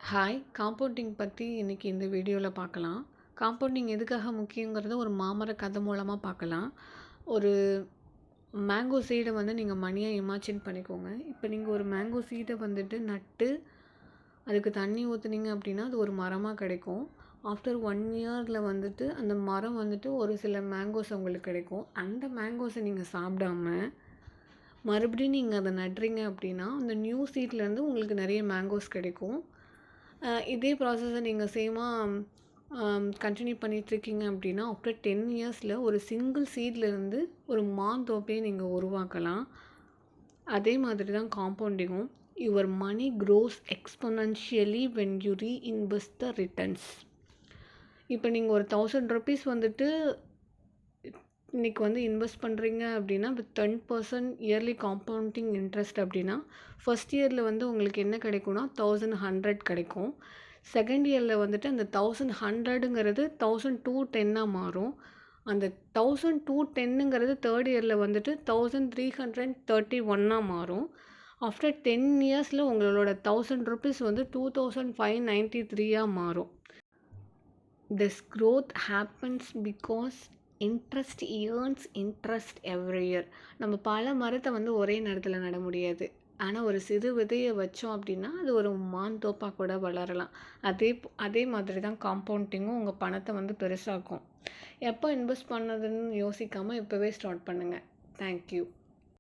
Hi! Compounding பத்தி இன்னைக்கு இந்த வீடியோல பார்க்கலாம். காம்பவுண்டிங் எதுக்காக முக்கியங்கிறத ஒரு மாமர கதை மூலமா பார்க்கலாம். ஒரு மேங்கோ சீட நீங்க மணியா இமேஜின் பண்ணிக்கோங்க. இப்ப நீங்க ஒரு மேங்கோ சீட நட்டு, அதுக்கு தண்ணி ஊத்துனீங்க அப்படின்னா, அது ஒரு மரமா கிடைக்கும். ஆஃப்டர் 1 இயர்ல அந்த மரம் ஒரு சில மேங்கோஸ் உங்களுக்கு கிடைக்கும். அந்த மேங்கோஸ நீங்க சாப்பிடாம, மறுபடியும் நீங்க அத நடுறீங்க அப்படின்னா, அந்த நியூ சீட்லேருந்து உங்களுக்கு நெறைய மேங்கோஸ் கிடைக்கும். இதே ப்ராசஸை நீங்கள் சேமா கன்டினியூ பண்ணிகிட்ருக்கீங்க அப்படின்னா ஆஃப்டர் 10 இயர்ஸில் ஒரு சிங்கிள் சீட்லேருந்து ஒரு மாந்தோப்பையை நீங்கள் உருவாக்கலாம். அதே மாதிரி தான் காம்பவுண்டிங்கும். Your money grows exponentially when you reinvest the returns. இப்போ நீங்கள் ஒரு 1000 ருபீஸ் இன்றைக்கி இன்வெஸ்ட் பண்ணுறீங்க அப்படின்னா வித் 10% இயர்லி காம்பவுண்டிங் இன்ட்ரெஸ்ட் அப்படின்னா ஃபர்ஸ்ட் இயரில் உங்களுக்கு என்ன கிடைக்கும்னா 1100 கிடைக்கும். செகண்ட் இயரில் அந்த 1100ங்கிறது 1210 மாறும். அந்த 1210ங்கிறது தேர்ட் இயரில் 1331 மாறும். ஆஃப்டர் 10 இயர்ஸில் உங்களோட 1000 ருபீஸ் 2593 மாறும். This growth happens because interest earns interest every year. நம்ம பல மரத்தை ஒரே நேரத்தில் நட முடியாது. ஆனால் ஒரு சிறு விதையை வச்சோம் அப்படின்னா அது ஒரு மாந்தோப்பாக கூட வளரலாம். அதே மாதிரி தான் காம்பவுண்டிங்கும் உங்கள் பணத்தை பெருசாக்கும். எப்போ இன்வெஸ்ட் பண்ணதுன்னு யோசிக்காமல் இப்போவே ஸ்டார்ட் பண்ணுங்கள். தேங்க்யூ.